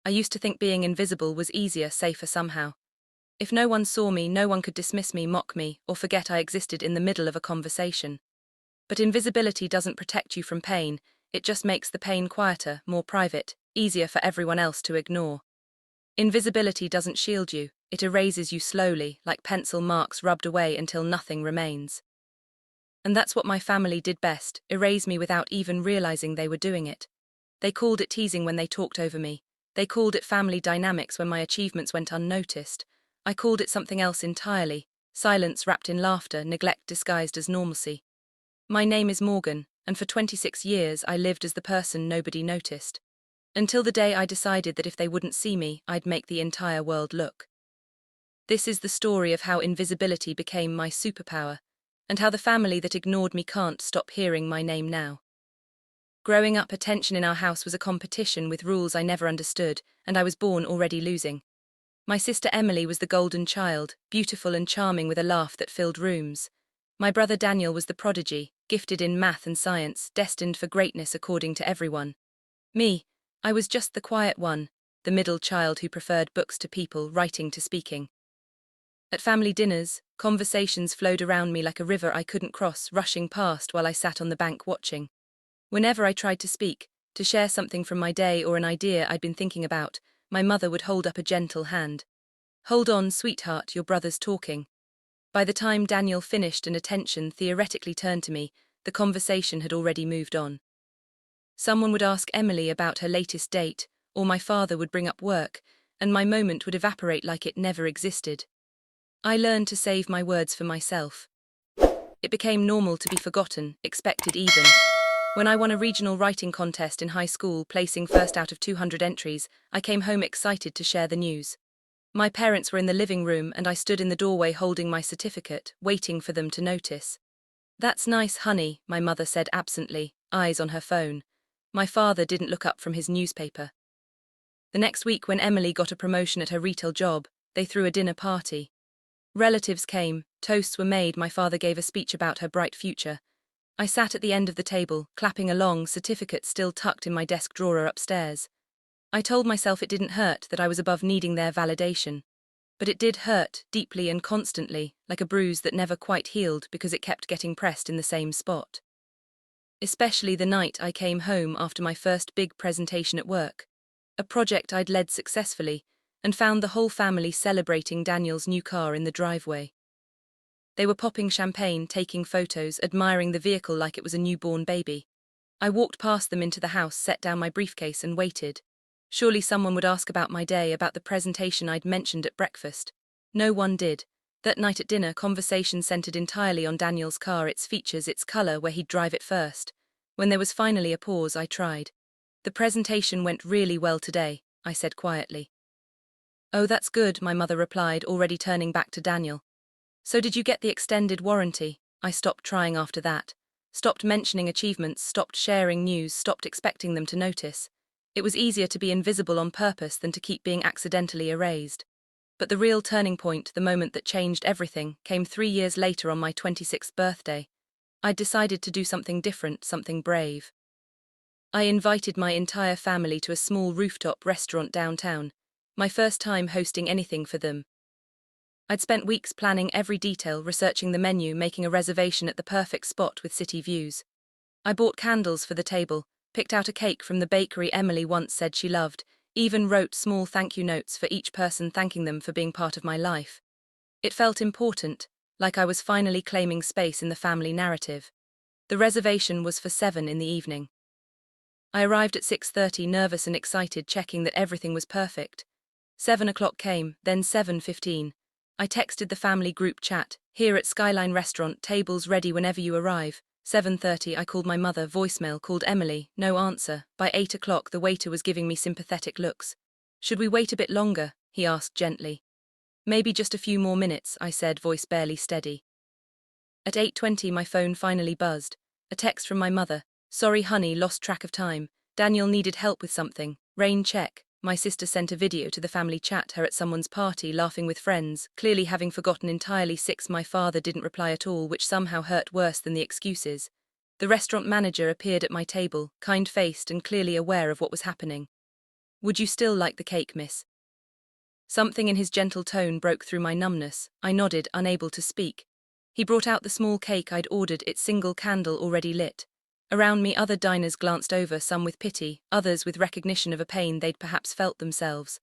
I used to think being invisible was easier, safer somehow. If no one saw me, no one could dismiss me, mock me, or forget I existed in the middle of a conversation. But invisibility doesn't protect you from pain, it just makes the pain quieter, more private, easier for everyone else to ignore. Invisibility doesn't shield you, it erases you slowly, like pencil marks rubbed away until nothing remains. And that's what my family did best, erase me without even realizing they were doing it. They called it teasing when they talked over me. They called it family dynamics when my achievements went unnoticed. I called it something else entirely, silence wrapped in laughter, neglect disguised as normalcy. My name is Morgan, and for 26 years I lived as the person nobody noticed. Until the day I decided that if they wouldn't see me, I'd make the entire world look. This is the story of how invisibility became my superpower, and how the family that ignored me can't stop hearing my name now. Growing up, attention in our house was a competition with rules I never understood, and I was born already losing. My sister Emily was the golden child, beautiful and charming with a laugh that filled rooms. My brother Daniel was the prodigy, gifted in math and science, destined for greatness according to everyone. Me, I was just the quiet one, the middle child who preferred books to people, writing to speaking. At family dinners, conversations flowed around me like a river I couldn't cross, rushing past while I sat on the bank watching. Whenever I tried to speak, to share something from my day or an idea I'd been thinking about, my mother would hold up a gentle hand. "Hold on, sweetheart, your brother's talking." By the time Daniel finished and attention theoretically turned to me, the conversation had already moved on. Someone would ask Emily about her latest date, or my father would bring up work, and my moment would evaporate like it never existed. I learned to save my words for myself. It became normal to be forgotten, expected even. When I won a regional writing contest in high school, placing first out of 200 entries, I came home excited to share the news. My parents were in the living room and I stood in the doorway holding my certificate, waiting for them to notice. "That's nice, honey," my mother said absently, eyes on her phone. My father didn't look up from his newspaper. The next week, when Emily got a promotion at her retail job, they threw a dinner party. Relatives came, toasts were made, my father gave a speech about her bright future. I sat at the end of the table, clapping along, certificate still tucked in my desk drawer upstairs. I told myself it didn't hurt, that I was above needing their validation. But it did hurt, deeply and constantly, like a bruise that never quite healed because it kept getting pressed in the same spot. Especially the night I came home after my first big presentation at work, a project I'd led successfully, and found the whole family celebrating Daniel's new car in the driveway. They were popping champagne, taking photos, admiring the vehicle like it was a newborn baby. I walked past them into the house, set down my briefcase and waited. Surely someone would ask about my day, about the presentation I'd mentioned at breakfast. No one did. That night at dinner, conversation centered entirely on Daniel's car, its features, its color, where he'd drive it first. When there was finally a pause, I tried. "The presentation went really well today," I said quietly. "Oh, that's good," my mother replied, already turning back to Daniel. "So did you get the extended warranty?" I stopped trying after that. Stopped mentioning achievements, stopped sharing news, stopped expecting them to notice. It was easier to be invisible on purpose than to keep being accidentally erased. But the real turning point, the moment that changed everything, came 3 years later on my 26th birthday. I'd decided to do something different, something brave. I invited my entire family to a small rooftop restaurant downtown, my first time hosting anything for them. I'd spent weeks planning every detail, researching the menu, making a reservation at the perfect spot with city views. I bought candles for the table, picked out a cake from the bakery Emily once said she loved, even wrote small thank you notes for each person, thanking them for being part of my life. It felt important, like I was finally claiming space in the family narrative. The reservation was for 7 in the evening. I arrived at 6:30, nervous and excited, checking that everything was perfect. 7 o'clock came, then 7:15. I texted the family group chat, "Here at Skyline Restaurant, tables ready whenever you arrive." 7:30, I called my mother, voicemail, called Emily, no answer. By 8 o'clock, the waiter was giving me sympathetic looks. "Should we wait a bit longer?" he asked gently. "Maybe just a few more minutes," I said, voice barely steady. At 8:20, my phone finally buzzed. A text from my mother. "Sorry honey, lost track of time. Daniel needed help with something. Rain check." My sister sent a video to the family chat, her at someone's party, laughing with friends, clearly having forgotten entirely. 6. My father didn't reply at all, which somehow hurt worse than the excuses. The restaurant manager appeared at my table, kind-faced and clearly aware of what was happening. Would you still like the cake, miss? Something in his gentle tone broke through my numbness. I nodded, unable to speak. He brought out the small cake I'd ordered, its single candle already lit. Around me other diners glanced over, some with pity, others with recognition of a pain they'd perhaps felt themselves.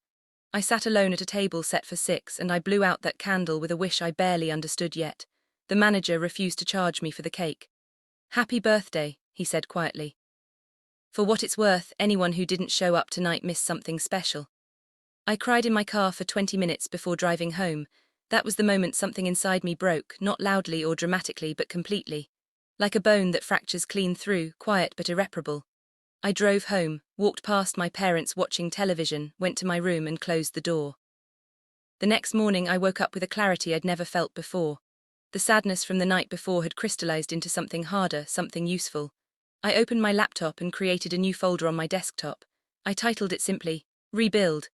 I sat alone at a table set for 6, and I blew out that candle with a wish I barely understood yet. The manager refused to charge me for the cake. "Happy birthday," he said quietly. For what it's worth, anyone who didn't show up tonight missed something special. I cried in my car for 20 minutes before driving home. That was the moment something inside me broke, not loudly or dramatically but completely. Like a bone that fractures clean through, quiet but irreparable. I drove home, walked past my parents watching television, went to my room and closed the door. The next morning I woke up with a clarity I'd never felt before. The sadness from the night before had crystallized into something harder, something useful. I opened my laptop and created a new folder on my desktop. I titled it simply, Rebuild.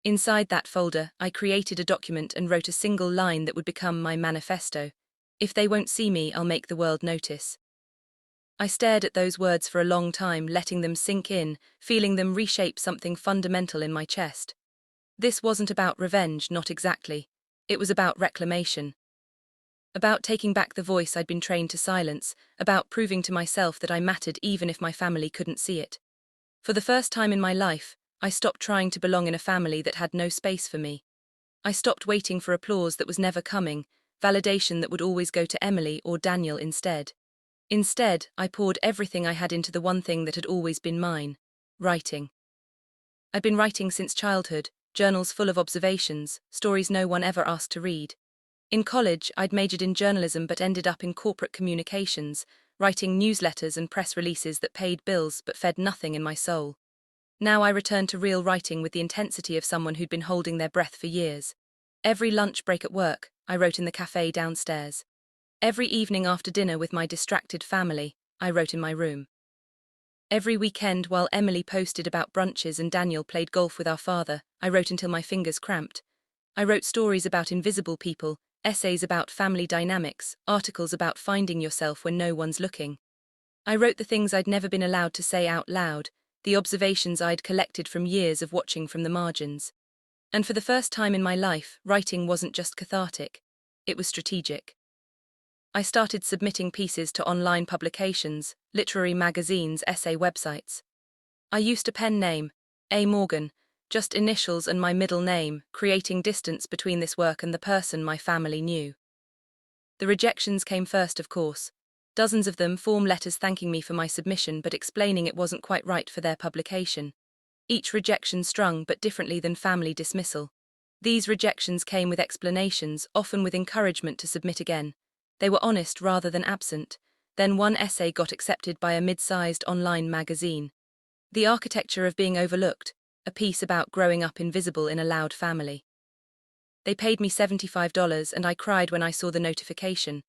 Inside that folder, I created a document and wrote a single line that would become my manifesto. If they won't see me, I'll make the world notice. I stared at those words for a long time, letting them sink in, feeling them reshape something fundamental in my chest. This wasn't about revenge, not exactly. It was about reclamation. About taking back the voice I'd been trained to silence, about proving to myself that I mattered even if my family couldn't see it. For the first time in my life, I stopped trying to belong in a family that had no space for me. I stopped waiting for applause that was never coming, validation that would always go to Emily or Daniel instead. Instead, I poured everything I had into the one thing that had always been mine: writing. I'd been writing since childhood, journals full of observations, stories no one ever asked to read. In college, I'd majored in journalism but ended up in corporate communications, writing newsletters and press releases that paid bills but fed nothing in my soul. Now I returned to real writing with the intensity of someone who'd been holding their breath for years. Every lunch break at work, I wrote in the cafe downstairs. Every evening after dinner with my distracted family, I wrote in my room. Every weekend while Emily posted about brunches and Daniel played golf with our father, I wrote until my fingers cramped. I wrote stories about invisible people, essays about family dynamics, articles about finding yourself when no one's looking. I wrote the things I'd never been allowed to say out loud, the observations I'd collected from years of watching from the margins. And for the first time in my life, writing wasn't just cathartic, it was strategic. I started submitting pieces to online publications, literary magazines, essay websites. I used a pen name, A. Morgan, just initials and my middle name, creating distance between this work and the person my family knew. The rejections came first, of course. Dozens of them, form letters thanking me for my submission but explaining it wasn't quite right for their publication. Each rejection stung but differently than family dismissal. These rejections came with explanations, often with encouragement to submit again. They were honest rather than absent. Then one essay got accepted by a mid-sized online magazine. The Architecture of Being Overlooked, a piece about growing up invisible in a loud family. They paid me $75 and I cried when I saw the notification.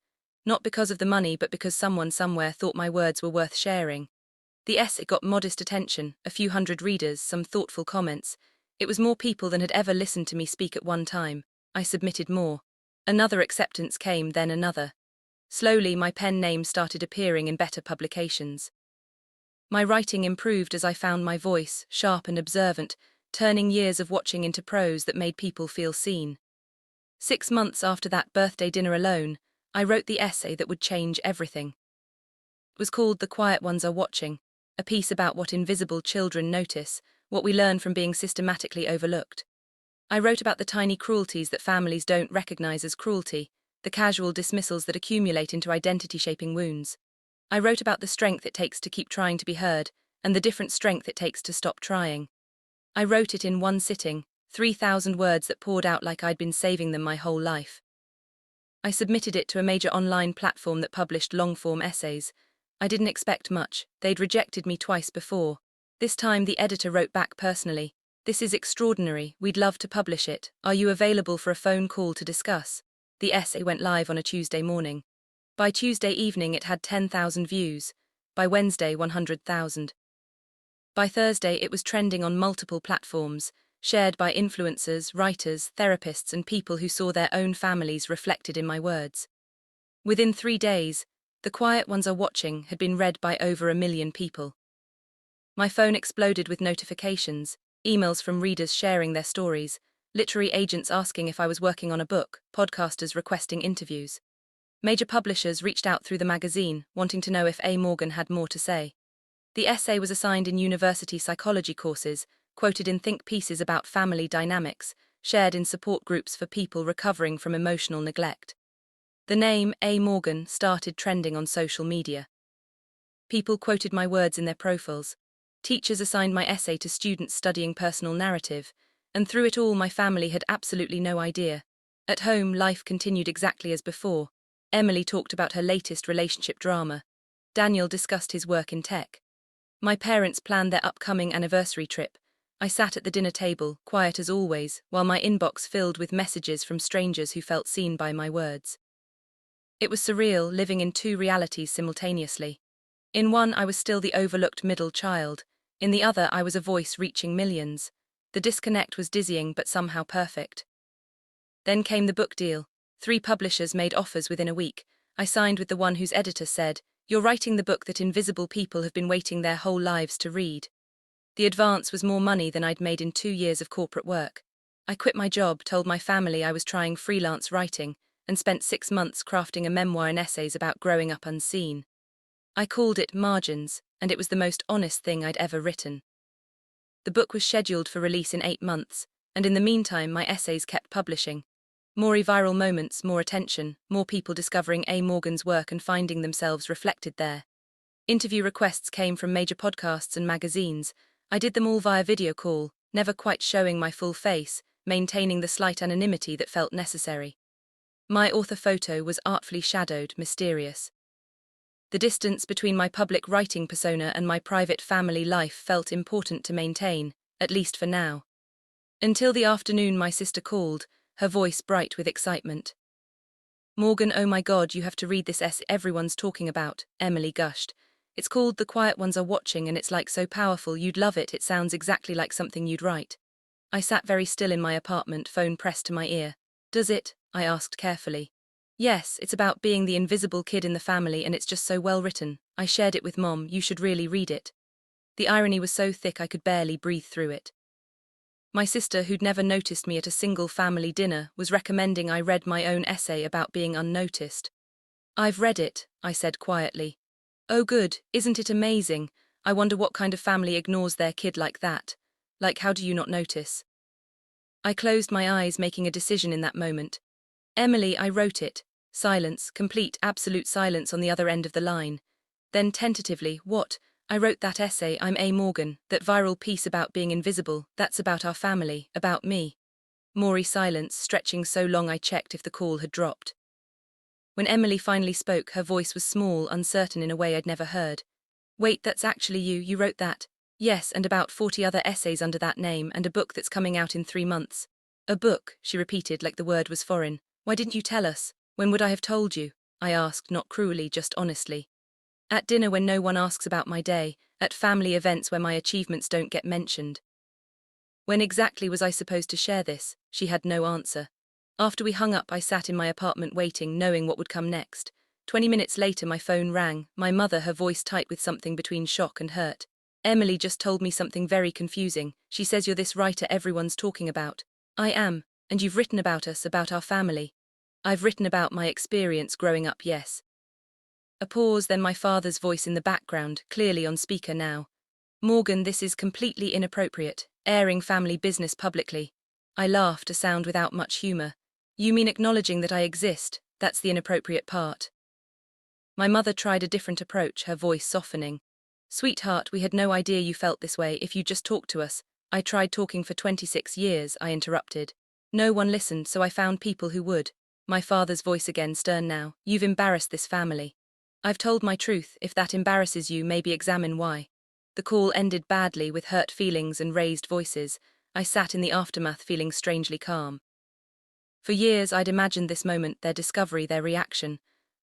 Not because of the money but because someone somewhere thought my words were worth sharing. The essay got modest attention, a few hundred readers, some thoughtful comments. It was more people than had ever listened to me speak at one time. I submitted more. Another acceptance came, then another. Slowly my pen name started appearing in better publications. My writing improved as I found my voice, sharp and observant, turning years of watching into prose that made people feel seen. 6 months after that birthday dinner alone, I wrote the essay that would change everything. It was called The Quiet Ones Are Watching, a piece about what invisible children notice, what we learn from being systematically overlooked. I wrote about the tiny cruelties that families don't recognize as cruelty, the casual dismissals that accumulate into identity-shaping wounds. I wrote about the strength it takes to keep trying to be heard, and the different strength it takes to stop trying. I wrote it in one sitting, 3,000 words that poured out like I'd been saving them my whole life. I submitted it to a major online platform that published long-form essays. I didn't expect much. They'd rejected me twice before. This time the editor wrote back personally. "This is extraordinary. We'd love to publish it. Are you available for a phone call to discuss?" The essay went live on a Tuesday morning. By Tuesday evening it had 10,000 views. By Wednesday 100,000. By Thursday it was trending on multiple platforms, shared by influencers, writers, therapists and people who saw their own families reflected in my words. Within 3 days, The Quiet Ones Are Watching had been read by over 1 million people. My phone exploded with notifications, emails from readers sharing their stories, literary agents asking if I was working on a book, podcasters requesting interviews. Major publishers reached out through the magazine, wanting to know if A. Morgan had more to say. The essay was assigned in university psychology courses, quoted in think pieces about family dynamics, shared in support groups for people recovering from emotional neglect. The name A. Morgan started trending on social media. People quoted my words in their profiles. Teachers assigned my essay to students studying personal narrative, and through it all my family had absolutely no idea. At home, life continued exactly as before. Emily talked about her latest relationship drama. Daniel discussed his work in tech. My parents planned their upcoming anniversary trip. I sat at the dinner table, quiet as always, while my inbox filled with messages from strangers who felt seen by my words. It was surreal, living in two realities simultaneously. In one, I was still the overlooked middle child. In the other, I was a voice reaching millions. The disconnect was dizzying but somehow perfect. Then came the book deal. 3 publishers made offers within a week. I signed with the one whose editor said, "You're writing the book that invisible people have been waiting their whole lives to read." The advance was more money than I'd made in 2 years of corporate work. I quit my job, told my family I was trying freelance writing, and spent 6 months crafting a memoir and essays about growing up unseen. I called it Margins, and it was the most honest thing I'd ever written. The book was scheduled for release in 8 months, and in the meantime my essays kept publishing. More viral moments, more attention, more people discovering A. Morgan's work and finding themselves reflected there. Interview requests came from major podcasts and magazines. I did them all via video call, never quite showing my full face, maintaining the slight anonymity that felt necessary. My author photo was artfully shadowed, mysterious. The distance between my public writing persona and my private family life felt important to maintain, at least for now. Until the afternoon my sister called, her voice bright with excitement. "Morgan, oh my God, you have to read this essay everyone's talking about," Emily gushed. "It's called The Quiet Ones Are Watching and it's like so powerful, you'd love it, it sounds exactly like something you'd write." I sat very still in my apartment, phone pressed to my ear. "Does it?" I asked carefully. "Yes, it's about being the invisible kid in the family and it's just so well written. I shared it with Mom, you should really read it." The irony was so thick I could barely breathe through it. My sister, who'd never noticed me at a single family dinner, was recommending I read my own essay about being unnoticed. "I've read it," I said quietly. "Oh good, isn't it amazing? I wonder what kind of family ignores their kid like that. Like, how do you not notice?" I closed my eyes, making a decision in that moment. "Emily, I wrote it." Silence, complete, absolute silence on the other end of the line. Then tentatively, "What?" "I wrote that essay, I'm A. Morgan, that viral piece about being invisible, that's about our family, about me." Maury silence, stretching so long I checked if the call had dropped. When Emily finally spoke, her voice was small, uncertain in a way I'd never heard. "Wait, that's actually you wrote that?" "Yes, and about 40 other essays under that name, and a book that's coming out in 3 months. "A book," she repeated like the word was foreign. "Why didn't you tell us? When would I have told you?" I asked, not cruelly, just honestly. At dinner when no one asks about my day, at family events where my achievements don't get mentioned. When exactly was I supposed to share this? She had no answer. After we hung up, I sat in my apartment waiting, knowing what would come next. 20 minutes later my phone rang, my mother, her voice tight with something between shock and hurt. "Emily just told me something very confusing. She says you're this writer everyone's talking about." "I am, and you've written about us, about our family." "I've written about my experience growing up, yes." A pause, then my father's voice in the background, clearly on speaker now. "Morgan, this is completely inappropriate, airing family business publicly." I laughed, a sound without much humor. "You mean acknowledging that I exist, that's the inappropriate part." My mother tried a different approach, her voice softening. "Sweetheart, we had no idea you felt this way if you just talked to us." "I tried talking for 26 years, I interrupted. "No one listened, so I found people who would." My father's voice again, stern now. "You've embarrassed this family." "I've told my truth, if that embarrasses you, maybe examine why." The call ended badly with hurt feelings and raised voices. I sat in the aftermath feeling strangely calm. For years I'd imagined this moment, their discovery, their reaction.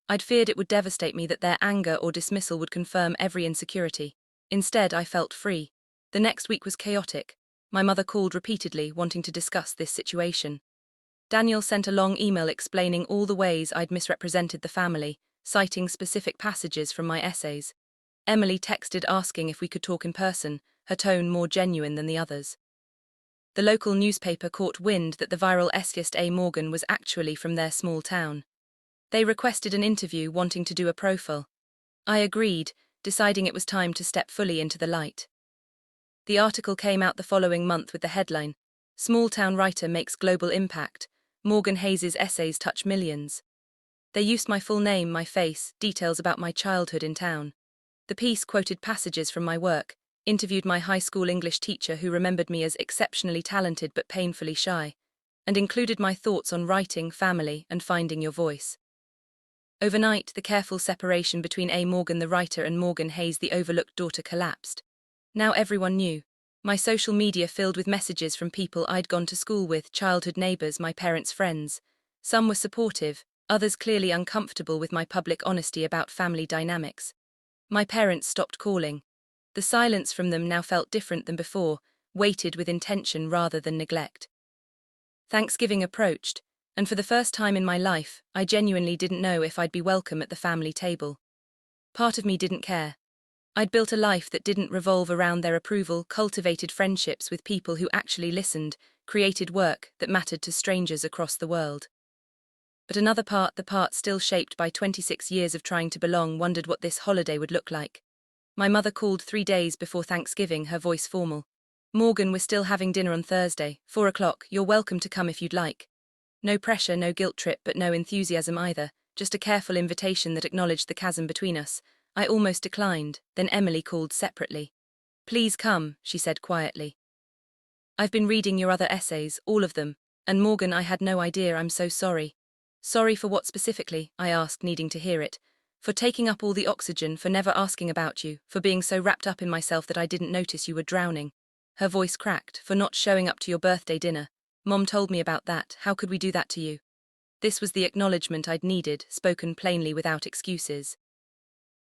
I'd feared it would devastate me, that their anger or dismissal would confirm every insecurity. Instead, I felt free. The next week was chaotic. My mother called repeatedly, wanting to discuss this situation. Daniel sent a long email explaining all the ways I'd misrepresented the family, citing specific passages from my essays. Emily texted asking if we could talk in person, her tone more genuine than the others. The local newspaper caught wind that the viral essayist A. Morgan was actually from their small town. They requested an interview, wanting to do a profile. I agreed, deciding it was time to step fully into the light. The article came out the following month with the headline, "Small Town Writer Makes Global Impact, Morgan Hayes' Essays Touch Millions." They used my full name, my face, details about my childhood in town. The piece quoted passages from my work, interviewed my high school English teacher who remembered me as exceptionally talented but painfully shy, and included my thoughts on writing, family, and finding your voice. Overnight, the careful separation between A. Morgan the writer and Morgan Hayes the overlooked daughter collapsed. Now everyone knew. My social media filled with messages from people I'd gone to school with, childhood neighbors, my parents' friends. Some were supportive, others clearly uncomfortable with my public honesty about family dynamics. My parents stopped calling. The silence from them now felt different than before, weighted with intention rather than neglect. Thanksgiving approached, and for the first time in my life, I genuinely didn't know if I'd be welcome at the family table. Part of me didn't care. I'd built a life that didn't revolve around their approval, cultivated friendships with people who actually listened, created work that mattered to strangers across the world. But another part, the part still shaped by 26 years of trying to belong, wondered what this holiday would look like. My mother called 3 days before Thanksgiving, her voice formal. "Morgan, we're still having dinner on Thursday, 4 o'clock, you're welcome to come if you'd like." No pressure, no guilt trip, but no enthusiasm either, just a careful invitation that acknowledged the chasm between us. I almost declined, then Emily called separately. "Please come," she said quietly. "I've been reading your other essays, all of them, and Morgan, I had no idea, I'm so sorry." "Sorry for what specifically?" I asked, needing to hear it. "For taking up all the oxygen, for never asking about you, for being so wrapped up in myself that I didn't notice you were drowning." Her voice cracked. "For not showing up to your birthday dinner. Mom told me about that, how could we do that to you?" This was the acknowledgement I'd needed, spoken plainly without excuses.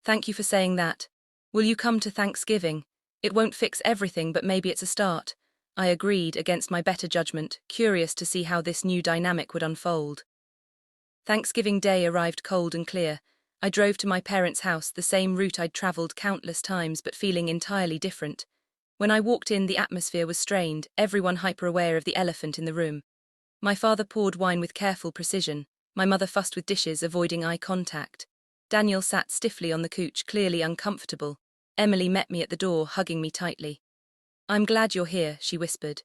"Thank you for saying that. Will you come to Thanksgiving? It won't fix everything, but maybe it's a start." I agreed, against my better judgment, curious to see how this new dynamic would unfold. Thanksgiving Day arrived cold and clear. I drove to my parents' house, the same route I'd traveled countless times, but feeling entirely different. When I walked in, the atmosphere was strained, everyone hyper-aware of the elephant in the room. My father poured wine with careful precision. My mother fussed with dishes, avoiding eye contact. Daniel sat stiffly on the couch, clearly uncomfortable. Emily met me at the door, hugging me tightly. "I'm glad you're here," she whispered.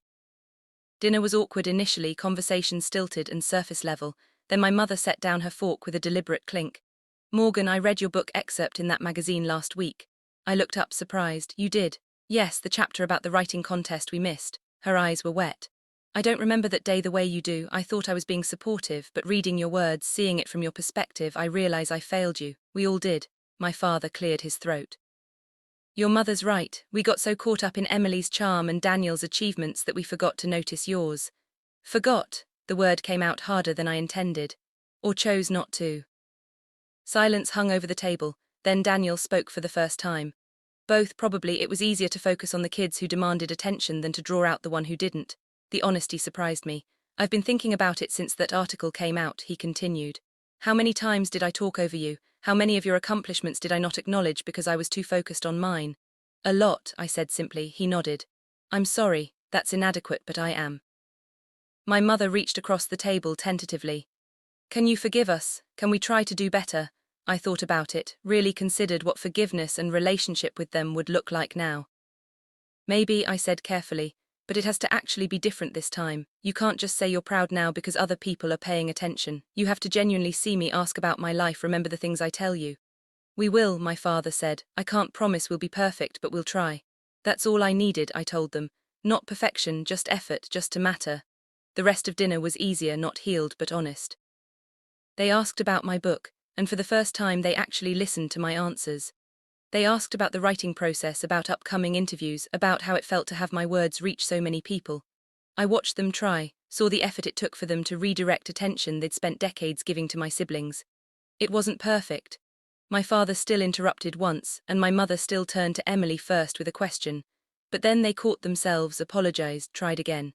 Dinner was awkward initially, conversation stilted and surface level. Then my mother set down her fork with a deliberate clink. "Morgan, I read your book excerpt in that magazine last week." I looked up, surprised. "You did?" "Yes, the chapter about the writing contest we missed." Her eyes were wet. "I don't remember that day the way you do. I thought I was being supportive, but reading your words, seeing it from your perspective, I realize I failed you. We all did." My father cleared his throat. "Your mother's right. We got so caught up in Emily's charm and Daniel's achievements that we forgot to notice yours." "Forgot?" The word came out harder than I intended. "Or chose not to." Silence hung over the table, then Daniel spoke for the first time. "Both, probably. It was easier to focus on the kids who demanded attention than to draw out the one who didn't." The honesty surprised me. "I've been thinking about it since that article came out," he continued. "How many times did I talk over you? How many of your accomplishments did I not acknowledge because I was too focused on mine?" "A lot," I said simply. He nodded. "I'm sorry, that's inadequate, but I am." My mother reached across the table tentatively. "Can you forgive us? Can we try to do better?" I thought about it, really considered what forgiveness and relationship with them would look like now. "Maybe," I said carefully, "but it has to actually be different this time. You can't just say you're proud now because other people are paying attention. You have to genuinely see me, ask about my life, remember the things I tell you." "We will," my father said. "I can't promise we'll be perfect, but we'll try." That's all I needed, I told them. Not perfection, just effort, just to matter. The rest of dinner was easier, not healed but honest. They asked about my book, and for the first time they actually listened to my answers. They asked about the writing process, about upcoming interviews, about how it felt to have my words reach so many people. I watched them try, saw the effort it took for them to redirect attention they'd spent decades giving to my siblings. It wasn't perfect. My father still interrupted once, and my mother still turned to Emily first with a question. But then they caught themselves, apologized, tried again.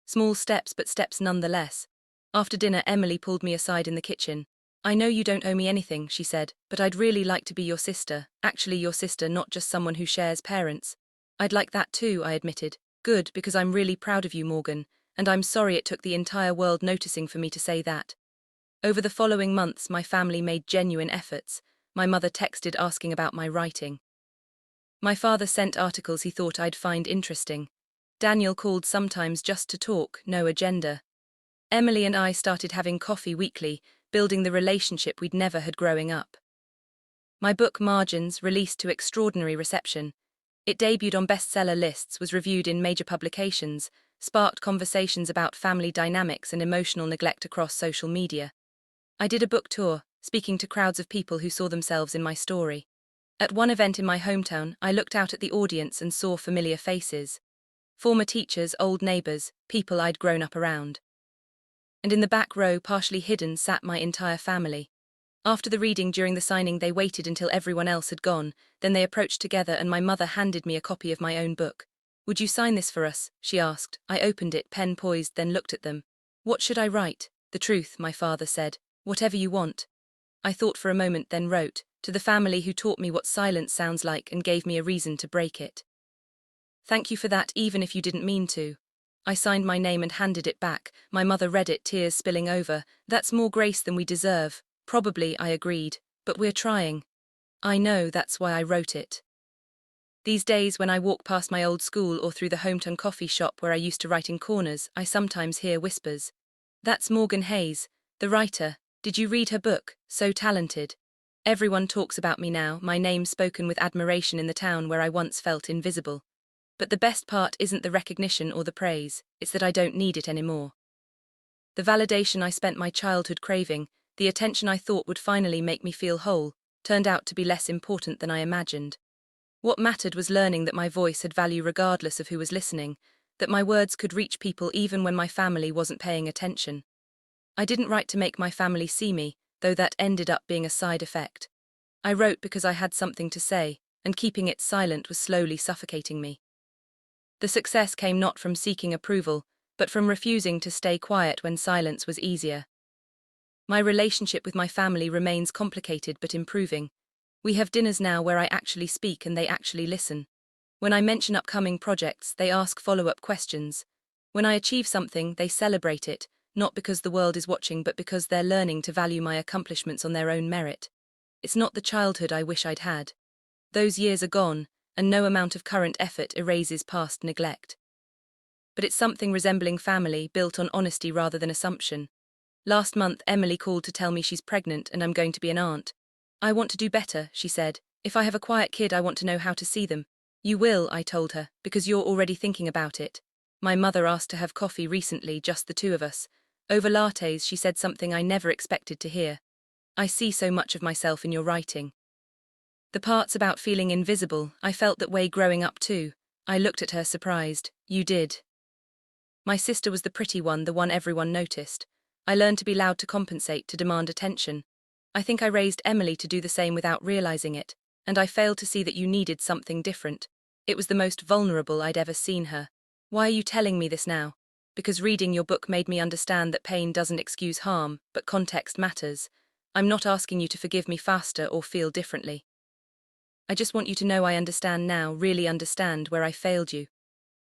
Small steps, but steps nonetheless. After dinner, Emily pulled me aside in the kitchen. "I know you don't owe me anything," she said, "but I'd really like to be your sister, actually your sister, not just someone who shares parents." "I'd like that too," I admitted. Good, because I'm really proud of you, Morgan, and I'm sorry it took the entire world noticing for me to say that. Over the following months, my family made genuine efforts. My mother texted asking about my writing. My father sent articles he thought I'd find interesting. Daniel called sometimes just to talk, no agenda. Emily and I started having coffee weekly, building the relationship we'd never had growing up. My book Margins released to extraordinary reception. It debuted on bestseller lists, was reviewed in major publications, sparked conversations about family dynamics and emotional neglect across social media. I did a book tour, speaking to crowds of people who saw themselves in my story. At one event in my hometown, I looked out at the audience and saw familiar faces. Former teachers, old neighbors, people I'd grown up around. And in the back row, partially hidden, sat my entire family. After the reading, during the signing, they waited until everyone else had gone, then they approached together and my mother handed me a copy of my own book. "Would you sign this for us?" she asked. I opened it, pen poised, then looked at them. "What should I write?" "The truth," my father said. "Whatever you want." I thought for a moment, then wrote, "To the family who taught me what silence sounds like and gave me a reason to break it. Thank you for that, even if you didn't mean to." I signed my name and handed it back. My mother read it, tears spilling over. "That's more grace than we deserve." "Probably," I agreed, "but we're trying." "I know, that's why I wrote it." These days, when I walk past my old school or through the hometown coffee shop where I used to write in corners, I sometimes hear whispers. "That's Morgan Hayes, the writer. Did you read her book? So talented." Everyone talks about me now, my name spoken with admiration in the town where I once felt invisible. But the best part isn't the recognition or the praise, it's that I don't need it anymore. The validation I spent my childhood craving, the attention I thought would finally make me feel whole, turned out to be less important than I imagined. What mattered was learning that my voice had value regardless of who was listening, that my words could reach people even when my family wasn't paying attention. I didn't write to make my family see me, though that ended up being a side effect. I wrote because I had something to say, and keeping it silent was slowly suffocating me. The success came not from seeking approval, but from refusing to stay quiet when silence was easier. My relationship with my family remains complicated but improving. We have dinners now where I actually speak and they actually listen. When I mention upcoming projects, they ask follow-up questions. When I achieve something, they celebrate it, not because the world is watching but because they're learning to value my accomplishments on their own merit. It's not the childhood I wish I'd had. Those years are gone, and no amount of current effort erases past neglect. But it's something resembling family, built on honesty rather than assumption. Last month, Emily called to tell me she's pregnant and I'm going to be an aunt. "I want to do better," she said. "If I have a quiet kid, I want to know how to see them." "You will," I told her, "because you're already thinking about it." My mother asked to have coffee recently, just the two of us. Over lattes, she said something I never expected to hear. "I see so much of myself in your writing." The parts about feeling invisible, I felt that way growing up too. I looked at her surprised. "You did." My sister was the pretty one, the one everyone noticed. I learned to be loud, to compensate, to demand attention. I think I raised Emily to do the same without realizing it, and I failed to see that you needed something different. It was the most vulnerable I'd ever seen her. "Why are you telling me this now?" "Because reading your book made me understand that pain doesn't excuse harm, but context matters. I'm not asking you to forgive me faster or feel differently. I just want you to know I understand now, really understand where I failed you."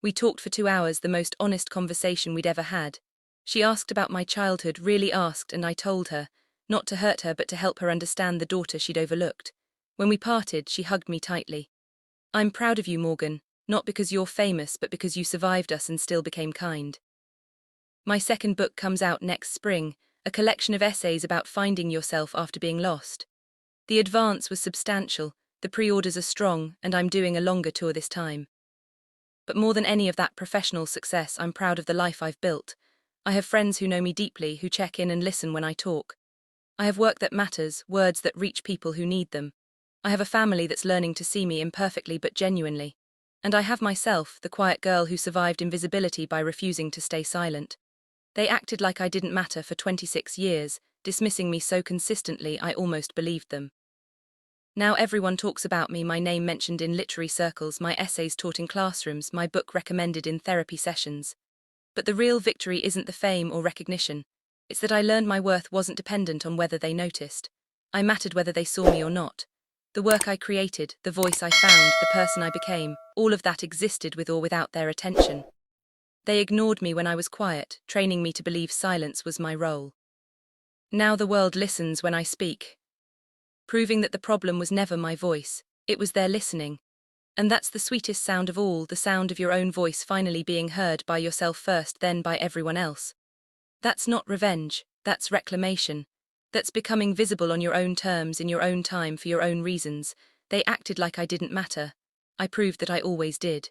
We talked for 2 hours, the most honest conversation we'd ever had. She asked about my childhood, really asked, and I told her, not to hurt her but to help her understand the daughter she'd overlooked. When we parted, she hugged me tightly. "I'm proud of you, Morgan, not because you're famous but because you survived us and still became kind." My second book comes out next spring, a collection of essays about finding yourself after being lost. The advance was substantial, the pre-orders are strong, and I'm doing a longer tour this time. But more than any of that professional success, I'm proud of the life I've built. I have friends who know me deeply, who check in and listen when I talk. I have work that matters, words that reach people who need them. I have a family that's learning to see me imperfectly but genuinely. And I have myself, the quiet girl who survived invisibility by refusing to stay silent. They acted like I didn't matter for 26 years, dismissing me so consistently I almost believed them. Now everyone talks about me, my name mentioned in literary circles, my essays taught in classrooms, my book recommended in therapy sessions. But the real victory isn't the fame or recognition. It's that I learned my worth wasn't dependent on whether they noticed. I mattered whether they saw me or not. The work I created, the voice I found, the person I became, all of that existed with or without their attention. They ignored me when I was quiet, training me to believe silence was my role. Now the world listens when I speak, proving that the problem was never my voice, it was their listening. And that's the sweetest sound of all, the sound of your own voice finally being heard by yourself first, then by everyone else. That's not revenge, that's reclamation. That's becoming visible on your own terms, in your own time, for your own reasons. They acted like I didn't matter. I proved that I always did.